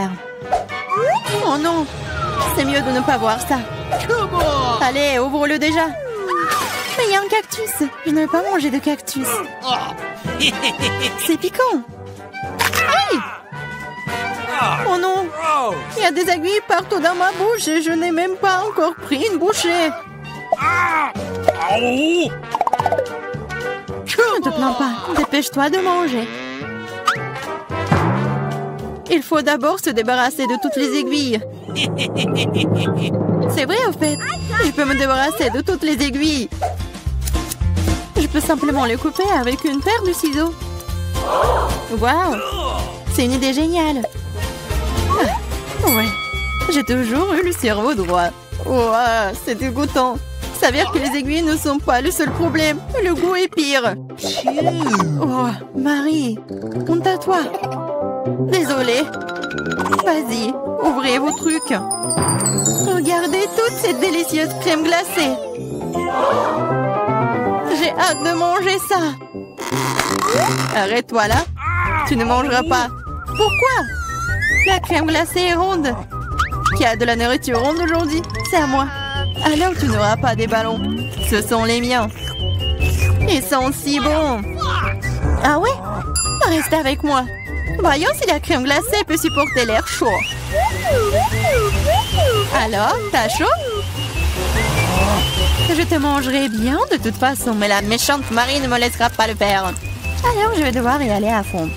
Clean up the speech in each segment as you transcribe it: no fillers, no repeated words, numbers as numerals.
triangulaire. Oh non! C'est mieux de ne pas voir ça. Allez, ouvre-le déjà. Mais il y a un cactus. Je ne veux pas manger de cactus. C'est piquant. Aïe! Oh non! Il y a des aiguilles partout dans ma bouche et je n'ai même pas encore pris une bouchée. Ne te plains pas. Dépêche-toi de manger. Il faut d'abord se débarrasser de toutes les aiguilles. C'est vrai, au fait. Je peux me débarrasser de toutes les aiguilles. Je peux simplement les couper avec une paire de ciseaux. Waouh! C'est une idée géniale. Ah, ouais. J'ai toujours eu le cerveau droit. Wow, c'est dégoûtant. S'avère que les aiguilles ne sont pas le seul problème. Le goût est pire. Oh, Marie, honte à toi. Désolée. Vas-y, ouvrez vos trucs. Regardez toute cette délicieuse crème glacée. J'ai hâte de manger ça. Arrête-toi là. Tu ne mangeras pas. Pourquoi? La crème glacée est ronde. Qui a de la nourriture ronde aujourd'hui? C'est à moi. Alors tu n'auras pas des ballons. Ce sont les miens. Ils sont si bons. Ah ouais? Reste avec moi. Voyons si la crème glacée peut supporter l'air chaud. Alors, t'as chaud? Je te mangerai bien de toute façon, mais la méchante Marie ne me laissera pas le faire. Alors, je vais devoir y aller à fond.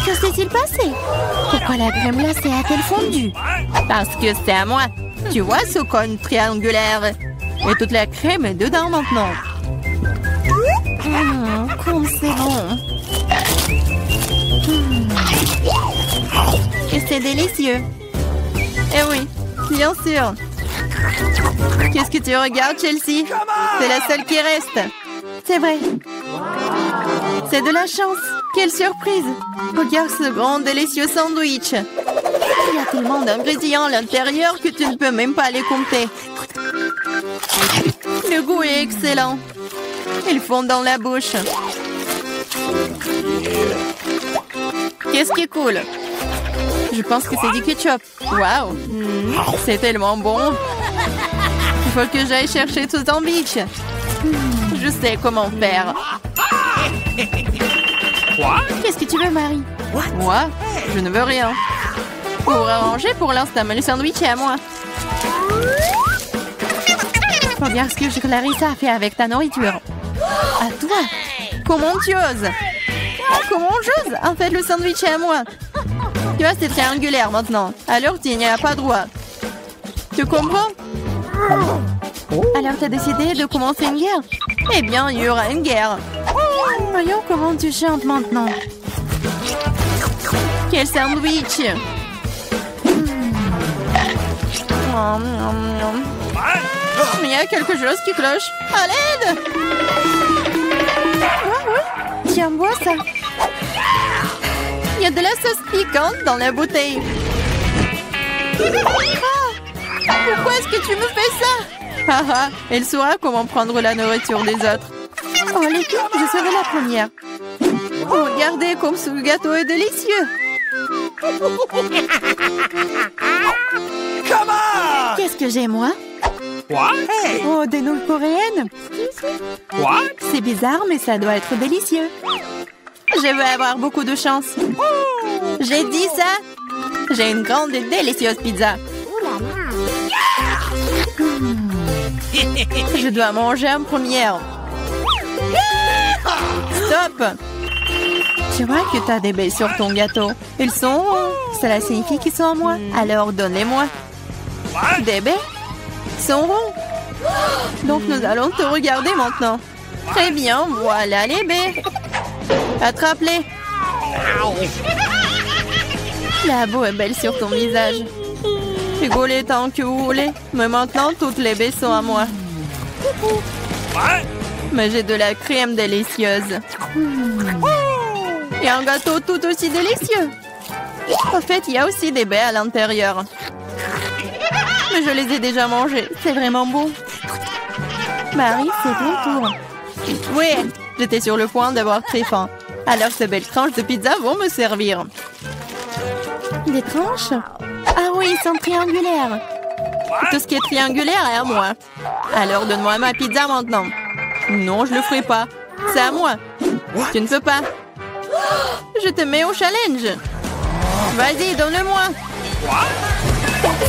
Que s'est-il passé? Pourquoi la crème glacée a-t-elle fondu? Parce que c'est à moi. Tu vois ce cône triangulaire? Et toute la crème est dedans maintenant. Comme c'est bon. Et c'est délicieux. Eh oui, bien sûr. Qu'est-ce que tu regardes, Chelsea? C'est la seule qui reste. C'est vrai. C'est de la chance. Quelle surprise. Regarde ce grand délicieux sandwich. Il y a tellement d'ingrédients à l'intérieur que tu ne peux même pas les compter. Le goût est excellent. Ils fondent dans la bouche. Qu'est-ce qui est cool? Je pense que c'est du ketchup. Waouh! C'est tellement bon. Il faut que j'aille chercher ce sandwich. Je sais comment faire. Qu'est-ce que tu veux, Marie? Moi? Je ne veux rien. Pour arranger pour l'instant, mais le sandwich est à moi. Regarde ce que Clarissa a fait avec ta nourriture. À toi? Comment tu oses? Comment j'ose? En fait, le sandwich est à moi. Tu vois, c'est triangulaire maintenant. Alors, tu n'y as pas droit. Tu comprends? Alors, tu as décidé de commencer une guerre? Eh bien, il y aura une guerre. Voyons comment tu chantes maintenant. Quel sandwich! Il y a quelque chose qui cloche. À l'aide! Ouais. Tiens, bois ça. Il y a de la sauce piquante dans la bouteille. Ah! Pourquoi est-ce que tu me fais ça? Haha, elle saura comment prendre la nourriture des autres. Oh, les filles, je serai la première. Regardez comme ce gâteau est délicieux. Qu'est-ce que j'ai, moi? Oh, des nouilles coréennes. C'est bizarre, mais ça doit être délicieux. Je vais avoir beaucoup de chance. J'ai dit ça. J'ai une grande et délicieuse pizza. Je dois manger en première. Stop! Tu vois que tu as des baies sur ton gâteau. Ils sont ronds. Cela signifie qu'ils sont à moi. Alors donne-les-moi. Des baies sont ronds. Donc nous allons te regarder maintenant. Très bien, voilà les baies. Attrape-les. La boue est belle sur ton visage. Rigolez tant que vous voulez. Mais maintenant, toutes les baies sont à moi. Mais j'ai de la crème délicieuse. Et un gâteau tout aussi délicieux. En fait, il y a aussi des baies à l'intérieur. Mais je les ai déjà mangées. C'est vraiment bon. Marie, c'est ton tour. Oui, j'étais sur le point d'avoir très faim. Alors ces belles tranches de pizza vont me servir. Des tranches? Ah oui, ils sont triangulaires. Tout ce qui est triangulaire est à moi. Alors donne-moi ma pizza maintenant. Non, je le ferai pas. C'est à moi. Tu ne peux pas. Je te mets au challenge. Vas-y, donne-le-moi.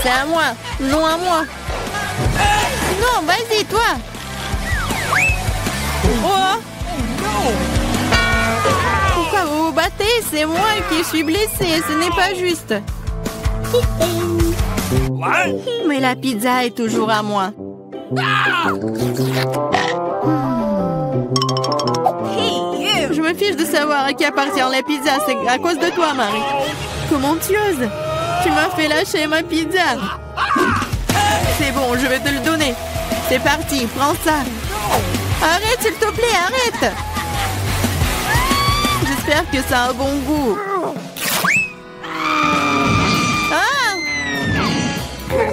C'est à moi. Non à moi. Non, vas-y, toi. Oh. Pourquoi vous vous battez? C'est moi qui suis blessée. Ce n'est pas juste. Mais la pizza est toujours à moi. Je me fiche de savoir à qui appartient la pizza. C'est à cause de toi, Marie. Comment tu oses? Tu m'as fait lâcher ma pizza. C'est bon, je vais te le donner. C'est parti, prends ça. Arrête, s'il te plaît, arrête. J'espère que ça a un bon goût. Ah!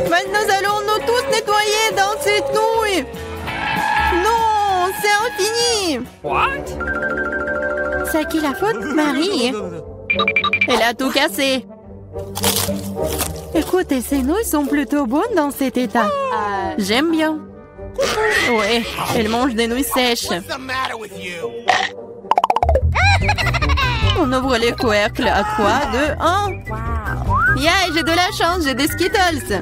Maintenant, nous allons nous tous nettoyer dans cette nouille. Non, c'est infini. C'est à qui la faute, Marie? Elle a tout cassé. Écoutez, ces nouilles sont plutôt bonnes dans cet état. J'aime bien. Ouais, elle mange des nouilles sèches. On ouvre les couvercles à 3, 2, 1. Yeah, j'ai de la chance, j'ai des Skittles.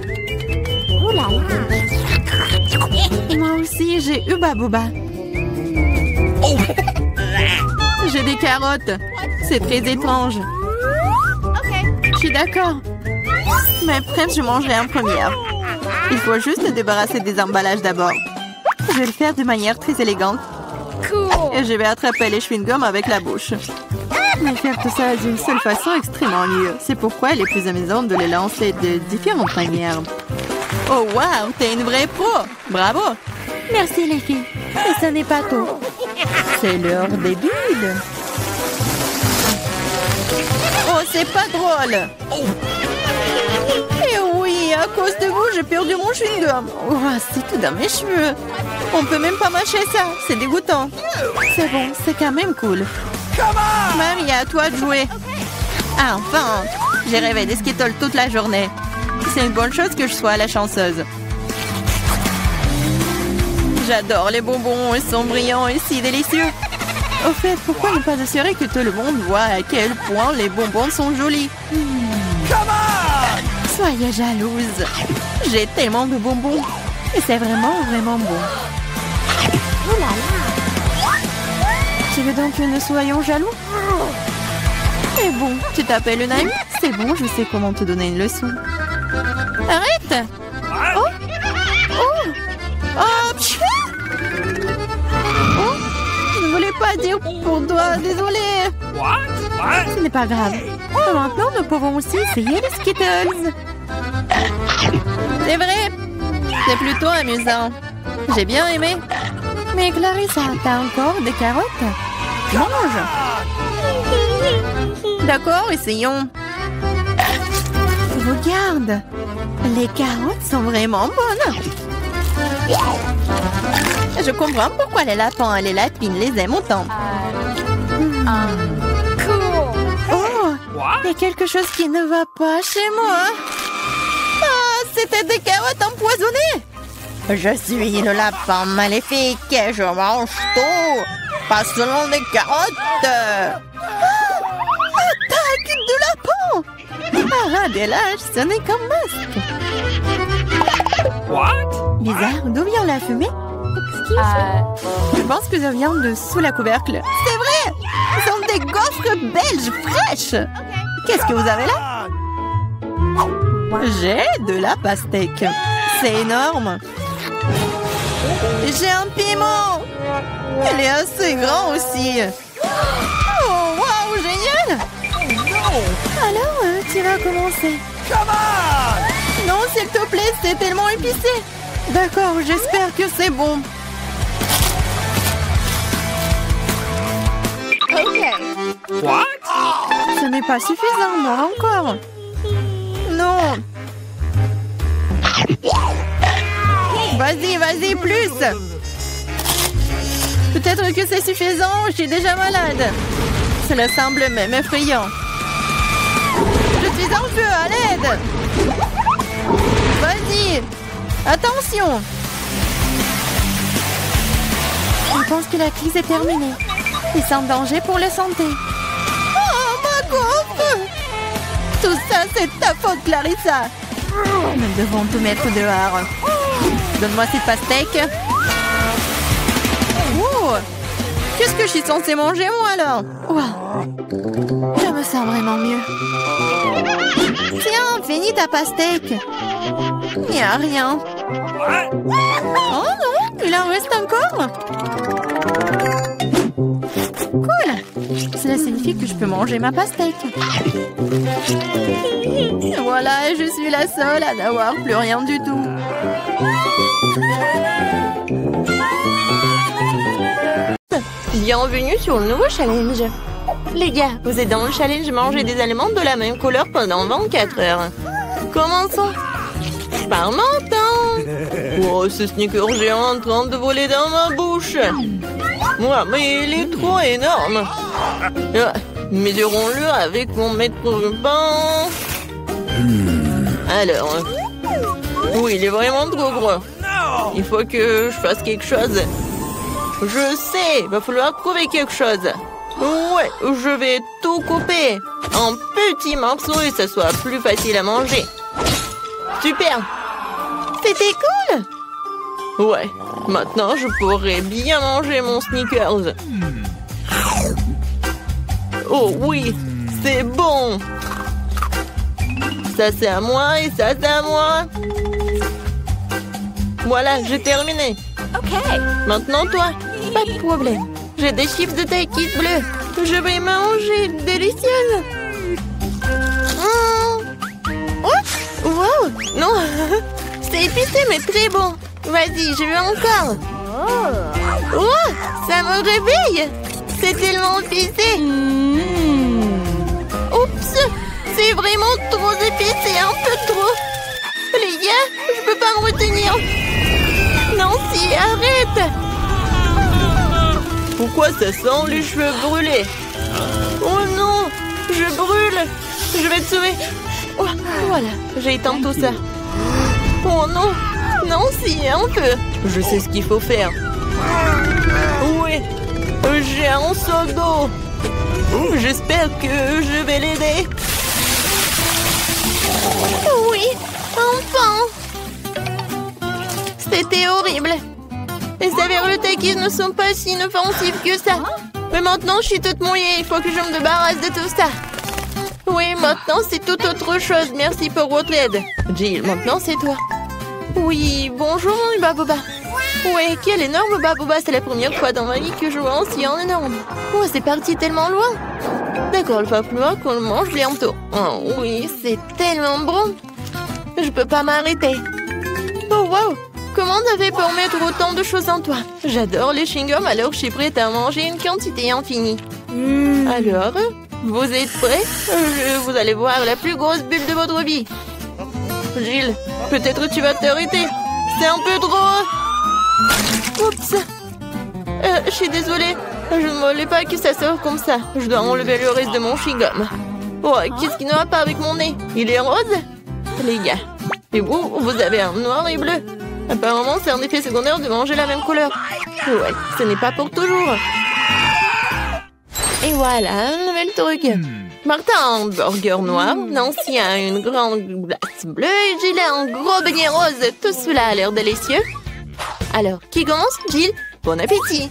Moi aussi, j'ai Hubba Bubba. J'ai des carottes. C'est très étrange. Je suis d'accord. Mais presque, je mangerai en première. Il faut juste se débarrasser des emballages d'abord. Je vais le faire de manière très élégante. Et je vais attraper les chewing-gums avec la bouche. Mais faire tout ça d'une seule façon est extrêmement ennuyeux. C'est pourquoi il est plus amusant de les lancer de différentes manières. Oh wow, t'es une vraie pro. Bravo. Merci les filles. Mais ce n'est pas tout. C'est l'heure des bulles. Oh, c'est pas drôle. Et oui, à cause de vous, j'ai perdu mon chewing-gum. Oh, c'est tout dans mes cheveux. On peut même pas mâcher ça. C'est dégoûtant. C'est bon, c'est quand même cool. Mamie, à toi de jouer. Ah, enfin. J'ai rêvé des Skittles toute la journée. C'est une bonne chose que je sois la chanceuse. J'adore les bonbons. Ils sont brillants et si délicieux. Au fait, pourquoi ne pas assurer que tout le monde voit à quel point les bonbons sont jolis? Soyez jalouse. J'ai tellement de bonbons. Et c'est vraiment, vraiment bon. Oh là là. Tu veux donc que nous soyons jaloux? Et bon, tu t'appelles une amie? C'est bon, je sais comment te donner une leçon. Arrête! Oh! Oh! Oh! Pfiou! Oh! Je ne voulais pas dire pour toi, désolée. Ce n'est pas grave. Maintenant, nous pouvons aussi essayer les Skittles. C'est vrai. C'est plutôt amusant. J'ai bien aimé. Mais Clarissa, t'as encore des carottes? Mange. D'accord, essayons. Regarde. Les carottes sont vraiment bonnes. Je comprends pourquoi les lapins et les lapines les aiment autant. Oh, il y a quelque chose qui ne va pas chez moi. Ah, c'était des carottes empoisonnées. Je suis le lapin maléfique et je mange tout. Pas seulement des carottes. Attaque de lapin. Ah, des lâches, ce n'est qu'un masque. Bizarre, d'où vient la fumée? Je pense que ça vient de sous la couvercle. C'est vrai! Ce sont des gaufres belges fraîches! Qu'est-ce que vous avez là? J'ai de la pastèque. C'est énorme. J'ai un piment. Il est assez grand aussi. Oh, waouh, génial! Alors, tu vas commencer. Non, s'il te plaît, c'est tellement épicé. D'accord, j'espère que c'est bon. What? Ce n'est pas suffisant, moi encore. Non. Vas-y, vas-y, plus. Peut-être que c'est suffisant, je suis déjà malade. Cela semble même effrayant. Je suis en feu, à l'aide! Vas-y! Attention! Je pense que la crise est terminée. Et sans danger pour la santé. Oh, ma coiffe! Tout ça, c'est ta faute, Clarissa! Nous devons tout mettre dehors. Donne-moi cette pastèque. Oh! Qu'est-ce que je suis censée manger, moi, alors? Wow. Je me sens vraiment mieux. Tiens, finis ta pastèque. Il n'y a rien. Oh non, il en reste encore. Cool. Cela signifie que je peux manger ma pastèque. Voilà, je suis la seule à n'avoir plus rien du tout. Bienvenue sur le nouveau challenge. Les gars, vous êtes dans le challenge manger des aliments de la même couleur pendant 24 heures. Commençons. Par menton. Oh, ce sneaker géant en train de voler dans ma bouche. Ouais, mais il est trop énorme. Mesurons-le avec mon mètre ruban. Alors, oui, il est vraiment trop gros. Il faut que je fasse quelque chose. Je sais, il va falloir trouver quelque chose. Ouais, je vais tout couper en petits morceaux et ça soit plus facile à manger. Super! C'était cool! Ouais, maintenant je pourrais bien manger mon Snickers. Oh oui, c'est bon! Ça c'est à moi et ça c'est à moi. Voilà, j'ai terminé. Ok. Maintenant toi, pas de problème. J'ai des chips de Takis bleues. Je vais manger, délicieuse. Oh, wow, non, c'est épicé mais très bon. Vas-y, je veux encore. Oh, ça me réveille. C'est tellement épicé. Oups, c'est vraiment trop épicé, un peu trop. Les gars, je peux pas me retenir. Nancy, arrête. Pourquoi ça sent les cheveux brûlés? Oh non, je brûle. Je vais te sauver. Oh, voilà, j'ai éteint tout ça. Oh non, Nancy, un peu. Je sais ce qu'il faut faire. Oui, j'ai un seau d'eau. J'espère que je vais l'aider. Oui, enfin. C'était horrible. Les saveurs de Takis ne sont pas si inoffensives que ça. Mais maintenant, je suis toute mouillée. Il faut que je me débarrasse de tout ça. Oui, maintenant, c'est toute autre chose. Merci pour votre aide. Jill, maintenant, c'est toi. Oui, bonjour, mon Baboba. Ouais, quel énorme Baboba. C'est la première fois dans ma vie que je vois aussi en énorme. Oh, c'est parti tellement loin. D'accord, il va falloir qu'on le mange bientôt. Oh oui, c'est tellement bon. Je peux pas m'arrêter. Oh, wow. Comment t'as fait pour mettre autant de choses en toi? J'adore les chewing-gums, alors je suis prête à manger une quantité infinie. Alors, vous êtes prêts? Vous allez voir la plus grosse bulle de votre vie. Jill, peut-être tu vas t'arrêter. C'est un peu trop. Oups. Je suis désolée. Je ne voulais pas que ça sorte comme ça. Je dois enlever le reste de mon chewing-gum. Oh, qu'est-ce qui ne va pas avec mon nez? Il est rose? Les gars. Et vous avez un noir et bleu. Apparemment, c'est un effet secondaire de manger la même couleur. Ouais, ce n'est pas pour toujours. Et voilà, un nouvel truc. Martin a un burger noir, Nancy a une grande glace bleue et Jill a un gros beignet rose. Tout cela a l'air délicieux. Alors, qui commence? Jill, bon appétit.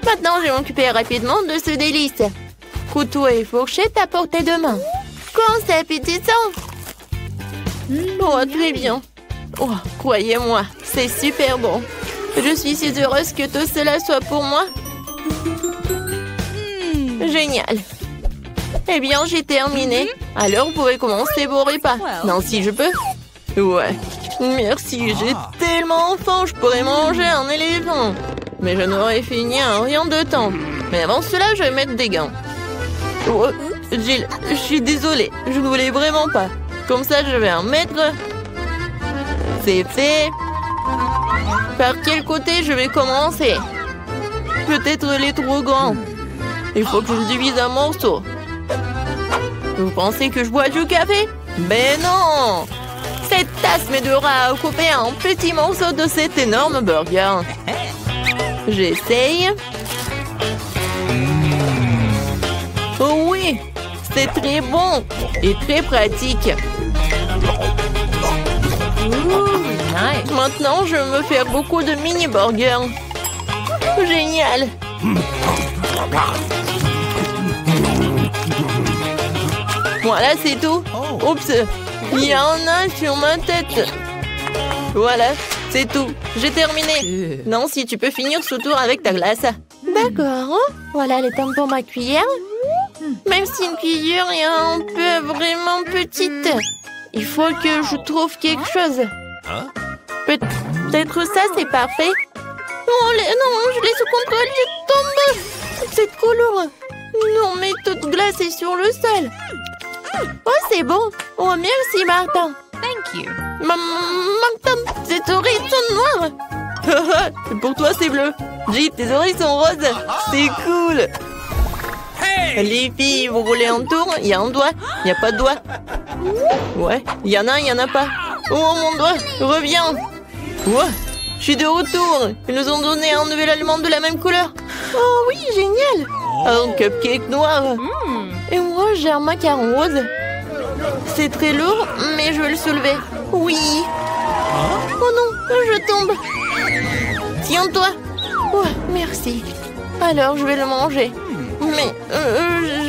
Maintenant, je vais m'occuper rapidement de ce délice. Couteau et fourchette à portée de main. Quand c'est appétissant. Oh, très bien. Oh, croyez-moi, c'est super bon. Je suis si heureuse que tout cela soit pour moi. Génial. Eh bien, j'ai terminé. Alors, vous pouvez commencer vos repas. Non, si je peux. Ouais. Merci, j'ai tellement faim, je pourrais manger un éléphant. Mais je n'aurais fini en rien de temps. Mais avant cela, je vais mettre des gants. Oh, Jill, je suis désolée. Je ne voulais vraiment pas. Comme ça, je vais en mettre. C'est fait. Par quel côté je vais commencer? Peut-être les trop grands. Il faut que je le divise en morceaux. Vous pensez que je bois du café? Mais non! Cette tasse m'aidera à couper un petit morceau de cet énorme burger. J'essaye. Oh oui! C'est très bon et très pratique. Nice. Maintenant, je vais me faire beaucoup de mini-burgers. Génial! Voilà, c'est tout. Oups, il y en a sur ma tête. Voilà, c'est tout. J'ai terminé. Nancy, tu peux finir ce tour avec ta glace. D'accord. Voilà les temps pour ma cuillère. Même si une cuillère est un peu vraiment petite, il faut que je trouve quelque chose. Peut-être ça, c'est parfait. Oh, non, je l'ai sous contrôle, je tombe. C'est trop lourd. Non, mais toute glace est sur le sol. Oh, c'est bon. Oh, merci, Martin. Thank you. Martin, tes oreilles sont noires. Pour toi, c'est bleu. J, tes oreilles sont roses. C'est cool. Les filles, vous roulez en tour. Il y a un doigt. Il n'y a pas de doigt. Ouais, il y en a, il n'y en a pas. Oh, mon doigt, reviens. Ouais, je suis de retour. Ils nous ont donné un nouvel aliment de la même couleur. Oh oui, génial. Un cupcake noir. Et moi, j'ai un macaron rose. C'est très lourd, mais je vais le soulever. Oui. Oh non, je tombe. Tiens-toi. Ouais, merci. Alors, je vais le manger. Mais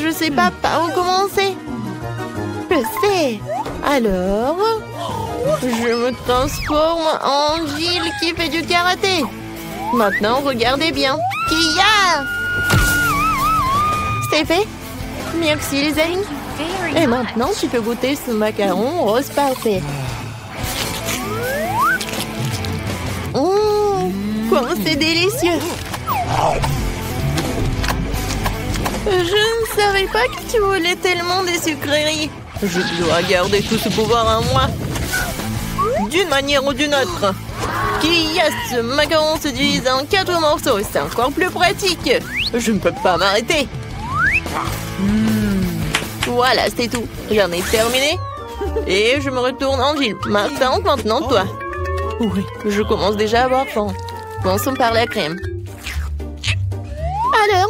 je sais pas par où commencer. Je sais. Alors, je me transforme en Jill qui fait du karaté. Maintenant, regardez bien. Kia! C'est fait. Merci les amis. Et maintenant, tu peux goûter ce macaron rose parfait. Comment c'est délicieux. Je ne savais pas que tu voulais tellement des sucreries. Je dois garder tout ce pouvoir en moi. D'une manière ou d'une autre. Kia, ce macaron se divise en 4 morceaux. C'est encore plus pratique. Je ne peux pas m'arrêter. Voilà, c'est tout. J'en ai terminé. Et je me retourne en Jill. Martin, maintenant toi. Oui, je commence déjà à avoir faim. Commençons par la crème. Alors?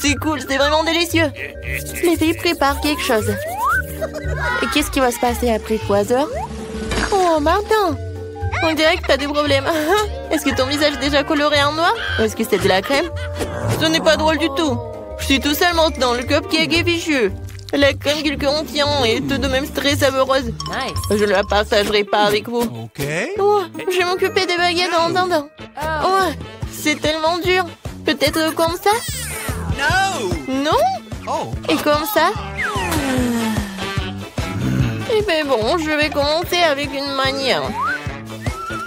C'est cool, c'est vraiment délicieux. Les filles préparent quelque chose. Et qu'est-ce qui va se passer après 3 heures? Oh, Martin! On dirait que t'as des problèmes. Est-ce que ton visage est déjà coloré en noir? Ou est-ce que c'est de la crème? Ce n'est pas drôle du tout. Je suis tout seul maintenant, le cupcake est fichu. La crème qu'il contient est tout de même très savoureuse. Nice. Je ne la partagerai pas avec vous. Oh, je vais m'occuper des baguettes en attendant. Oh, c'est tellement dur. Peut-être comme ça? Non? Et comme ça? Eh ben bon, je vais commencer avec une manière.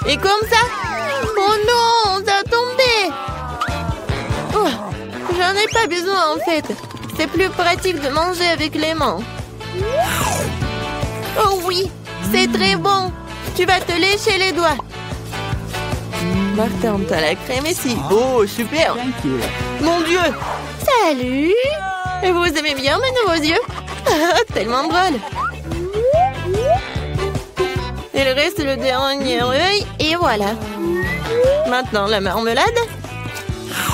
Et comme ça? Oh non, ça a tombé. Oh, j'en ai pas besoin en fait. C'est plus pratique de manger avec les mains. Oh oui, c'est très bon. Tu vas te lécher les doigts. Martin, t'as la crème ici. Oh, super. Mon Dieu. Salut. Et vous aimez bien mes nouveaux yeux? Tellement drôle. Il reste le dernier œil et voilà. Maintenant la marmelade.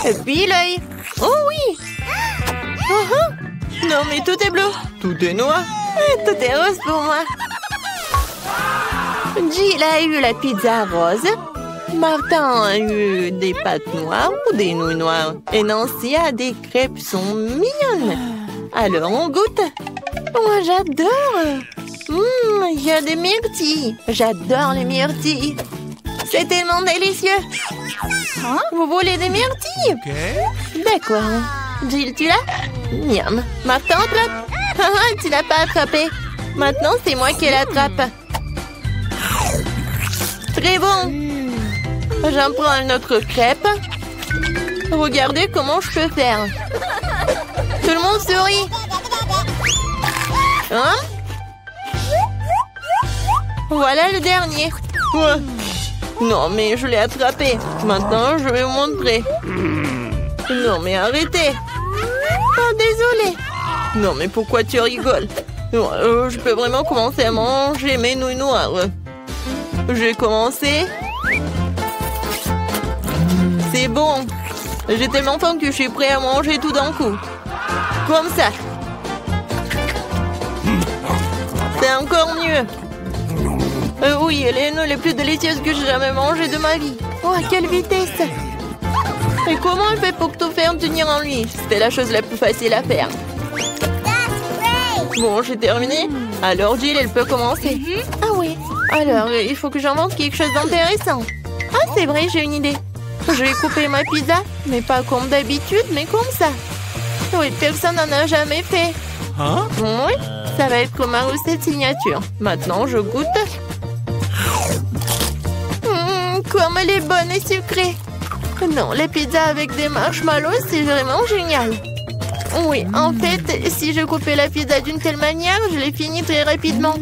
Et puis l'œil. Oh oui. Non mais tout est bleu. Tout est noir. Tout est rose pour moi. Jill a eu la pizza rose. Martin a eu des pâtes noires ou des nouilles noires. Et Nancy a des crêpes sont mignonnes. Alors on goûte. Oh, j'adore. Il y a des myrtilles. J'adore les myrtilles. C'est tellement délicieux. Vous voulez des myrtilles? D'accord. Jill, tu l'as? Miam. Martin, attrape. Tu l'as pas attrapé. Maintenant, c'est moi qui l'attrape. Très bon. J'en prends une autre crêpe. Regardez comment je peux faire. Tout le monde sourit. Hein? Voilà le dernier. Ouais. Non, mais je l'ai attrapé. Maintenant, je vais vous montrer. Non, mais arrêtez. lait. Non, mais pourquoi tu rigoles? Je peux vraiment commencer à manger mes nouilles noires. J'ai commencé. C'est bon. J'ai tellement faim que je suis prêt à manger tout d'un coup. Comme ça. C'est encore mieux. Oui, les nouilles les plus délicieuses que j'ai jamais mangées de ma vie. Oh, à quelle vitesse! Et comment il fait pour tout faire tenir en lui? C'était la chose la plus facile à faire. Bon, j'ai terminé. Alors Jill, elle peut commencer. Ah oui. Alors, il faut que j'invente quelque chose d'intéressant. Ah, c'est vrai, j'ai une idée. Je vais couper ma pizza, mais pas comme d'habitude, mais comme ça. Oui, personne n'en a jamais fait. Hein? Oui, ça va être comme ma recette signature. Maintenant, je goûte. Comme elle est bonne et sucrée. Non, les pizzas avec des marshmallows, c'est vraiment génial. Oui, en fait, si je coupais la pizza d'une telle manière, je l'ai finie très rapidement.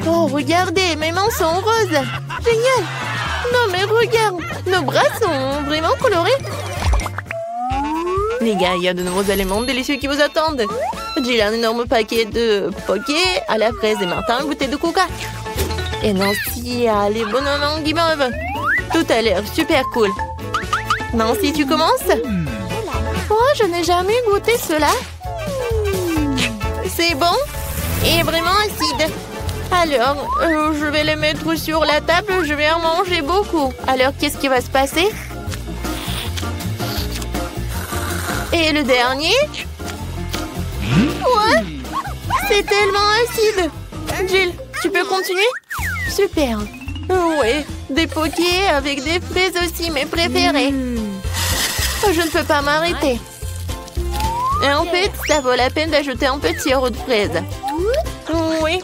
Oh, regardez, mes mains sont roses. Génial. Non, mais regarde, nos bras sont vraiment colorés. Les gars, il y a de nouveaux éléments délicieux qui vous attendent. Jill a un énorme paquet de poké à la fraise et Martin une bouteille de coca. Et Nancy a les bonhommes en guimauve. Tout a l'air super cool. Nancy, tu commences? Oh, je n'ai jamais goûté cela. C'est bon et vraiment acide. Alors, je vais les mettre sur la table. Je vais en manger beaucoup. Alors, qu'est-ce qui va se passer? Et le dernier? Ouais, c'est tellement acide. Jill, tu peux continuer? Super. Oui, des pokés avec des fraises aussi, mes préférés. Je ne peux pas m'arrêter. Et en fait, ça vaut la peine d'ajouter un petit sirop de fraise. Oui,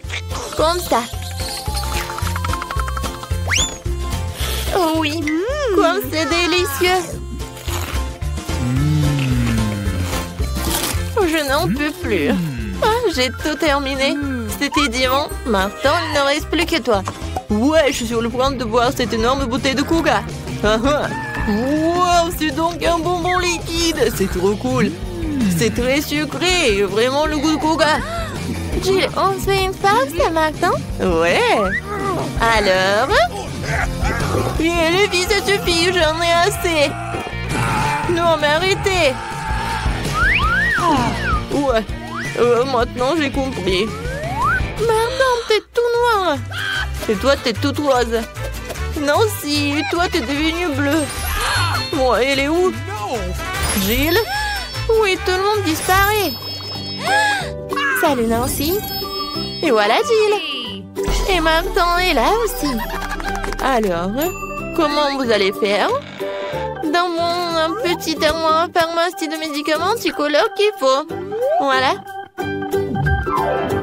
comme ça. Oh oui, comme c'est délicieux. Je n'en peux plus. Ah, j'ai tout terminé. C'était divin. Maintenant, il ne reste plus que toi. Ouais, je suis sur le point de boire cette énorme bouteille de coca. Wow, c'est donc un bonbon liquide. C'est trop cool. C'est très sucré. Vraiment le goût de coca. Jill, on se fait une pause maintenant? Ouais. Alors? Et les filles, ça suffit. J'en ai assez. Non, mais arrêtez. Ouais. Maintenant, j'ai compris. Maintenant, t'es tout noir. Et toi, t'es toute rose. Nancy, toi, t'es devenue bleue. Bon, elle est où? Jill? Oui, tout le monde disparaît. Salut, Nancy. Et voilà, Jill. Et Martin est là aussi. Alors, comment vous allez faire? Dans mon petit armoire à pharmacie de médicaments, tu colores qu'il faut. Voilà.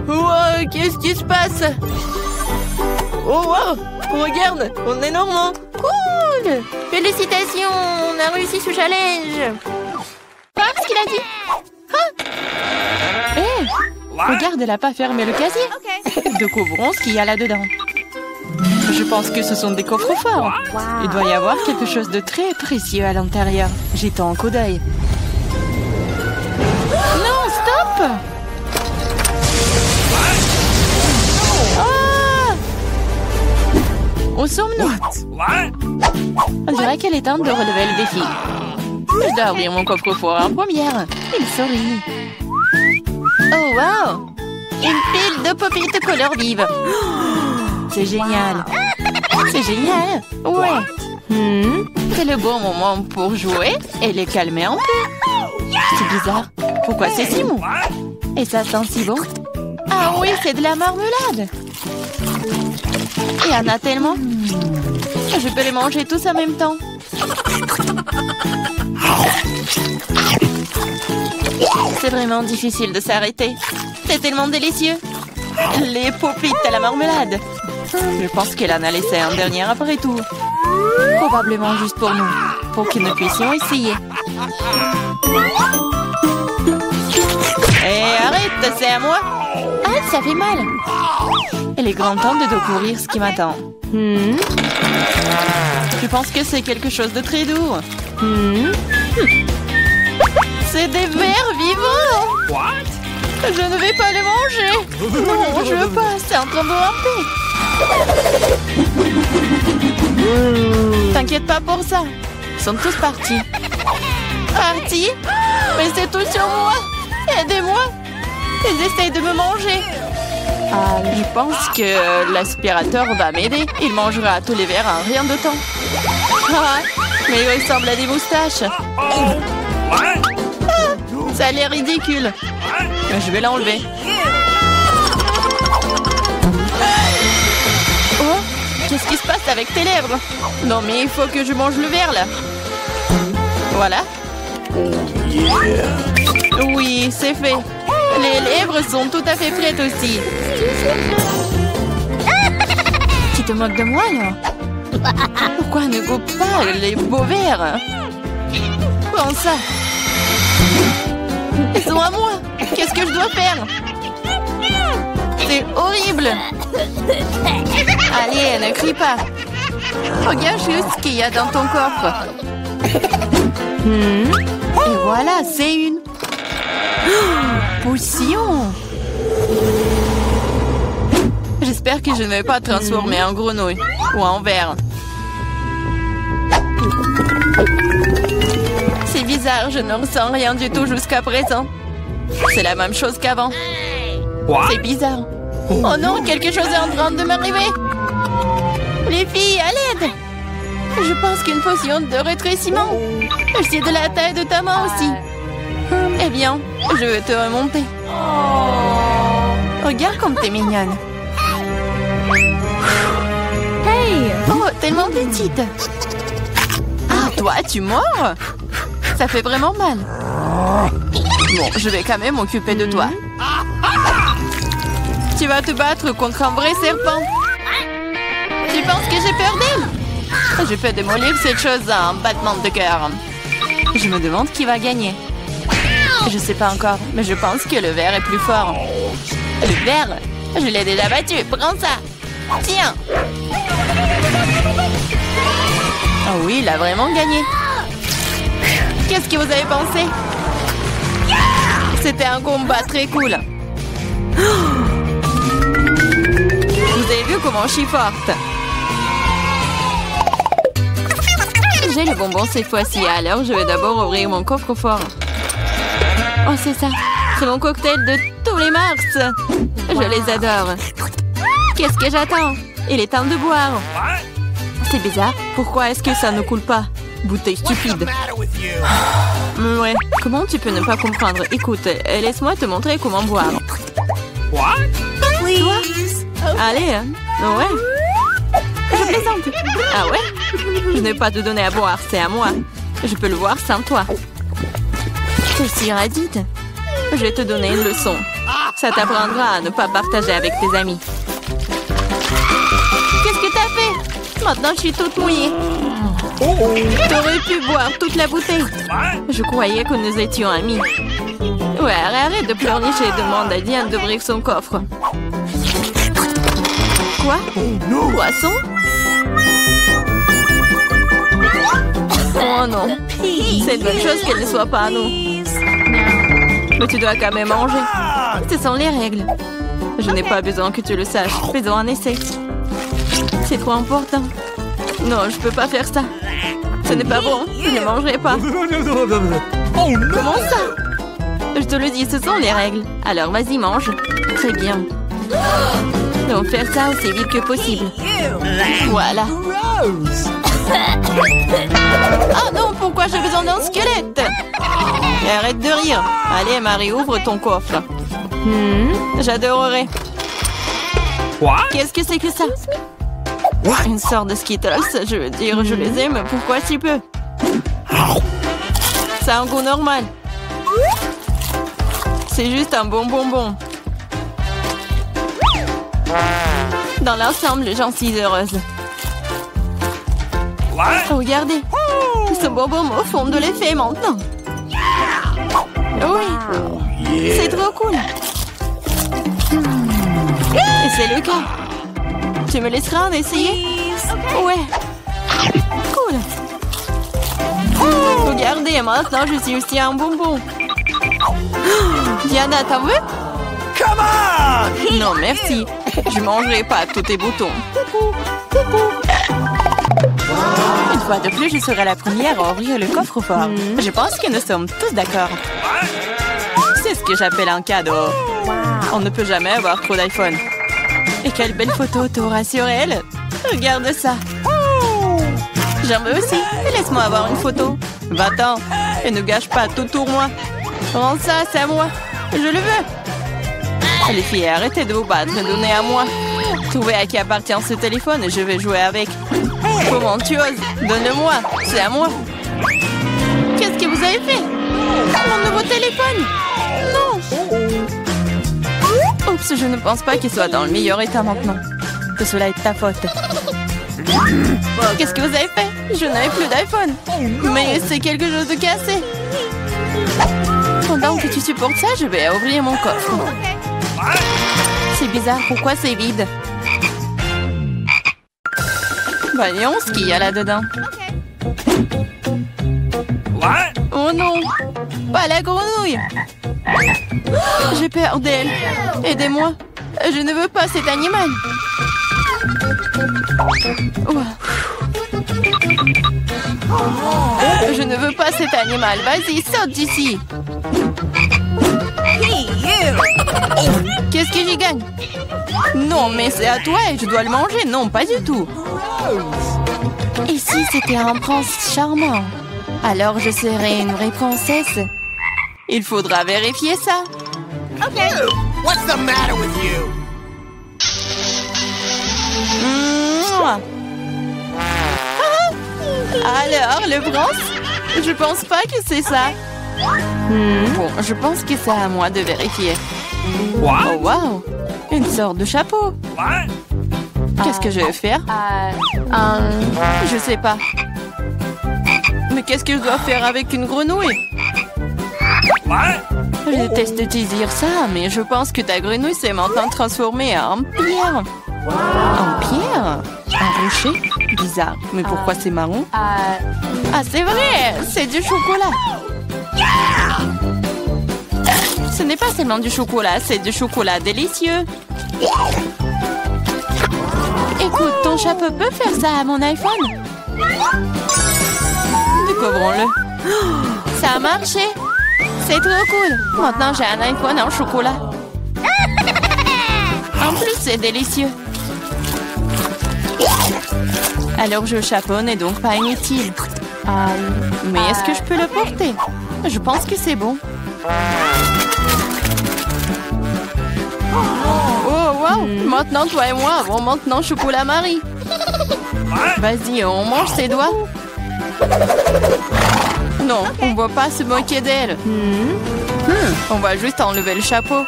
Wow, qu'est-ce qui se passe? Oh wow, regarde, on est normand. Cool. Félicitations, on a réussi ce challenge. Quoi, ce qu'il a dit? Hé, regarde, elle n'a pas fermé le casier. Découvrons ce qu'il y a là-dedans. Je pense que ce sont des coffres forts. Il doit y avoir quelque chose de très précieux à l'intérieur. Jetons un coup d'œil. Non, stop! Ah! Où sommes-nous? On dirait qu'elle est temps de relever le défi. Je dois ouvrir mon coffre-fort en première. Il sourit. Oh, wow! Une pile de pop-it couleur vive. C'est génial. C'est génial. Ouais. C'est le bon moment pour jouer et les calmer un peu. C'est bizarre. Pourquoi c'est si mou? Et ça sent si bon. Ah oui, c'est de la marmelade. Il y en a tellement. Je peux les manger tous en même temps. C'est vraiment difficile de s'arrêter. C'est tellement délicieux. Les pop-it à la marmelade. Je pense qu'elle en a laissé un dernier après tout. Probablement juste pour nous. Pour que nous puissions essayer. Hé, arrête, c'est à moi. Ah, ça fait mal. Il est grand temps de découvrir ce qui m'attend. Je pense que c'est quelque chose de très doux. C'est des vers vivants. Je ne vais pas les manger. Non, je veux pas. C'est en train de ramper. T'inquiète pas pour ça. Ils sont tous partis. Partis? Mais c'est tout sur moi. Aidez-moi. Ils essayent de me manger. Ah, je pense que l'aspirateur va m'aider. Il mangera tous les verres en rien de temps. Ah, mais il ressemble à des moustaches. Ça a l'air ridicule. Je vais l'enlever. Oh, qu'est-ce qui se passe avec tes lèvres? Non, mais il faut que je mange le verre, là. Voilà. Oui, c'est fait. Les lèvres sont tout à fait prêtes aussi. Tu te moques de moi, là? Pourquoi ne goûte pas les beaux verres? Prends ça. Ils sont à moi. Qu'est-ce que je dois faire? C'est horrible. Allez, ne crie pas. Regarde juste ce qu'il y a dans ton coffre. Et voilà, c'est une potion. J'espère que je ne vais pas transformer en grenouille ou en ver. C'est bizarre, je ne ressens rien du tout jusqu'à présent. C'est la même chose qu'avant. C'est bizarre. Oh non, quelque chose est en train de m'arriver. Les filles, à l'aide. Je pense qu'une potion de rétrécissement. C'est de la taille de ta main aussi. Eh bien, je vais te remonter. Regarde comme t'es mignonne. Hey! Oh, tellement petite. Ah, toi, tu mords? Ça fait vraiment mal. Bon, je vais quand même m'occuper de toi. Tu vas te battre contre un vrai serpent. Tu penses que j'ai peur d'elle? Je peux démolir cette chose à un battement de cœur. Je me demande qui va gagner. Je sais pas encore, mais je pense que le ver est plus fort. Le ver? Je l'ai déjà battu. Prends ça. Tiens. Oh oui, il a vraiment gagné. Qu'est-ce que vous avez pensé? C'était un combat très cool. Vous avez vu comment je suis forte? J'ai le bonbon cette fois-ci, alors je vais d'abord ouvrir mon coffre-fort. Oh, c'est ça. C'est mon cocktail de tous les mars. Je les adore. Qu'est-ce que j'attends? Il est temps de boire. C'est bizarre. Pourquoi est-ce que ça ne coule pas? Bouteille stupide. Ouais. Comment tu peux ne pas comprendre? Écoute, laisse-moi te montrer comment boire. Toi? Allez, hein? Ouais. Je plaisante. Ah ouais? Je n'ai pas te donner à boire, c'est à moi. Je peux le voir sans toi. T'es si radite. Je vais te donner une leçon. Ça t'apprendra à ne pas partager avec tes amis. Qu'est-ce que t'as fait? Maintenant, je suis toute mouillée. T'aurais pu boire toute la bouteille. Je croyais que nous étions amis. Ouais, arrête de pleurnicher et demande à Diane d'ouvrir son coffre. Quoi? Poisson? Oh non. C'est une bonne chose qu'elle ne soit pas à nous. Mais tu dois quand même manger. Ce sont les règles. Je n'ai pas besoin que tu le saches. Faisons un essai. C'est trop important. Non, je peux pas faire ça. Ce n'est pas bon. Je ne mangerai pas. Comment ça? Je te le dis, ce sont les règles. Alors vas-y, mange. Très bien. Donc faire ça aussi vite que possible. Voilà. Oh non, pourquoi j'ai besoin d'un squelette? Arrête de rire. Allez, Marie, ouvre ton coffre. J'adorerais. Qu'est-ce que c'est que ça? Une sorte de Skittles, je veux dire, je les aime. Pourquoi si peu? Ça a un goût normal. C'est juste un bon bonbon. Dans l'ensemble, j'en suis heureuse. Regardez, ce bonbon me font de l'effet maintenant. Oui, c'est trop cool. Et c'est le cas. Tu me laisseras en essayer? Ouais. Cool. Regardez, maintenant je suis aussi un bonbon. Diana, t'en veux? Come on! Non, merci. Je mangerai pas tous tes boutons. Une fois de plus, je serai la première à ouvrir le coffre-fort. Je pense que nous sommes tous d'accord. C'est ce que j'appelle un cadeau. On ne peut jamais avoir trop d'iPhone. Et quelle belle photo t'auras sur elle. Regarde ça. J'en veux aussi. Laisse-moi avoir une photo. Va-t'en. Et ne gâche pas tout pour moi. Rends ça, c'est à moi. Je le veux. Les filles, arrêtez de vous battre. Donnez à moi. Trouvez à qui appartient ce téléphone et je vais jouer avec. Comment tu oses? Donne-le-moi. C'est à moi. Qu'est-ce que vous avez fait? Mon nouveau téléphone? Non. Oups, je ne pense pas qu'il soit dans le meilleur état maintenant. Que cela est ta faute. Qu'est-ce que vous avez fait? Je n'avais plus d'iPhone. Mais c'est quelque chose de cassé. Pendant que tu supportes ça, je vais ouvrir mon coffre. C'est bizarre, pourquoi c'est vide? Voyons ce qu'il y a là-dedans. Oh non, pas la grenouille. J'ai peur d'elle. Aidez-moi. Je ne veux pas cet animal. Je ne veux pas cet animal. Vas-y, saute d'ici. Qu'est-ce que j'y gagne? Non, mais c'est à toi et je dois le manger. Non, pas du tout. Et si c'était un prince charmant? Alors je serais une vraie princesse. Il faudra vérifier ça. OK. What's the matter with you? Alors, le prince? Je pense pas que c'est ça. Bon, je pense que c'est à moi de vérifier. What? Oh, wow! Une sorte de chapeau. What? Qu'est-ce que je vais faire? Je sais pas. Mais qu'est-ce que je dois faire avec une grenouille? What? Je déteste te dire ça, mais je pense que ta grenouille s'est maintenant transformée en pierre. En pierre? Un rocher? Bizarre. Mais pourquoi c'est marron? Ah, c'est vrai! C'est du chocolat! Ce n'est pas seulement du chocolat, c'est du chocolat délicieux. Écoute, ton chapeau peut faire ça à mon iPhone? Découvrons-le. Ça a marché! C'est trop cool! Maintenant, j'ai un iPhone en chocolat. En plus, c'est délicieux. Alors, je chapeau n'est donc pas inutile. Mais est-ce que je peux le porter? Je pense que c'est bon. Oh, wow! Maintenant, toi et moi avons maintenant chocolat Marie. Vas-y, on mange ses doigts. Non, on ne va pas se moquer d'elle. On va juste enlever le chapeau.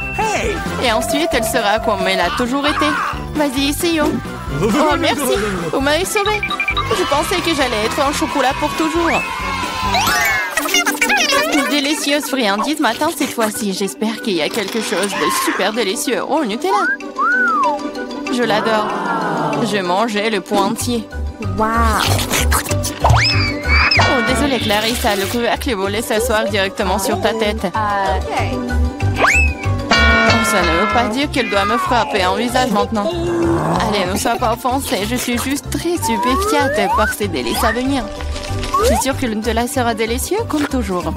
Et ensuite, elle sera comme elle a toujours été. Vas-y, essayons. Oh, merci. Vous m'avez sauvé. Je pensais que j'allais être en chocolat pour toujours. Une délicieuse friandise matin cette fois-ci. J'espère qu'il y a quelque chose de super délicieux. Oh, Nutella. Je l'adore. Je mangeais le pot entier. Wow. Oh, désolée Clarissa, le couvercle est volé s'asseoir directement sur ta tête. Ça ne veut pas dire qu'elle doit me frapper en visage maintenant. Allez, ne sois pas offensée, je suis juste très stupéfiante par ces délices à venir. Je suis sûre que le Nutella sera délicieux comme toujours.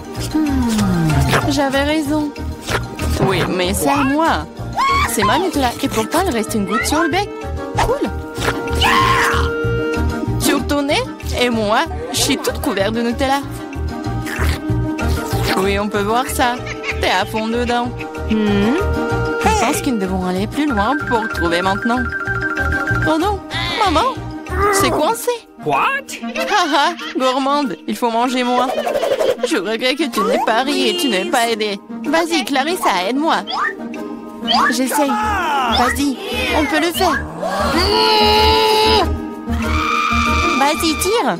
J'avais raison. Oui, mais c'est à moi. C'est ma Nutella et pourtant il reste une goutte sur le bec. Cool. Sur ton nez? Et moi, je suis toute couverte de Nutella. Oui, on peut voir ça. T'es à fond dedans. Je pense que nous devons aller plus loin pour trouver maintenant. Oh non, maman, c'est coincé. What? Haha, gourmande, il faut manger moins. Je regrette que tu n'aies pas ri et tu n'aies pas aidé. Vas-y, Clarissa, aide-moi. J'essaye. Vas-y, on peut le faire. Vas-y, tire.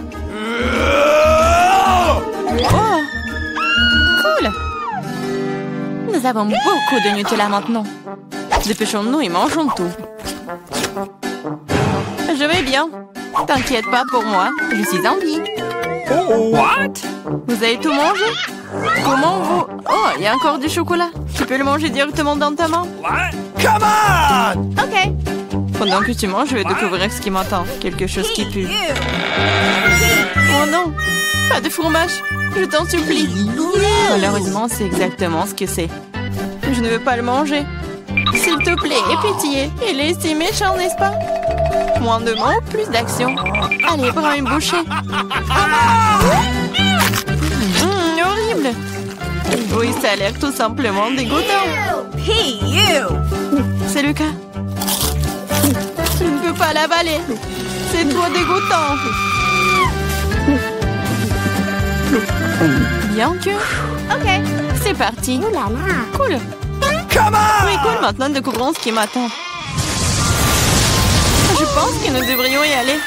Oh, cool. Nous avons beaucoup de Nutella maintenant. Dépêchons-nous et mangeons tout. Je vais bien. T'inquiète pas pour moi, je suis en vie. What? Vous avez tout mangé? Comment vous... Oh, il y a encore du chocolat. Tu peux le manger directement dans ta main. What? Come on! OK. Pendant que tu manges, je vais découvrir ce qui m'attend. Quelque chose qui pue. Oh non! Pas de fromage! Je t'en supplie! Malheureusement, c'est exactement ce que c'est. Je ne veux pas le manger. S'il te plaît, aie pitié. Il est si méchant, n'est-ce pas? Moins de mots, plus d'action. Allez, prends une bouchée. Horrible! Oui, ça a l'air tout simplement dégoûtant. Hey, you! C'est le cas. Je ne peux pas l'avaler. C'est trop dégoûtant. Bien que... OK. C'est parti. Cool. Come on! Oui, cool. Maintenant, découvrons ce qui m'attend. Je pense que nous devrions y aller.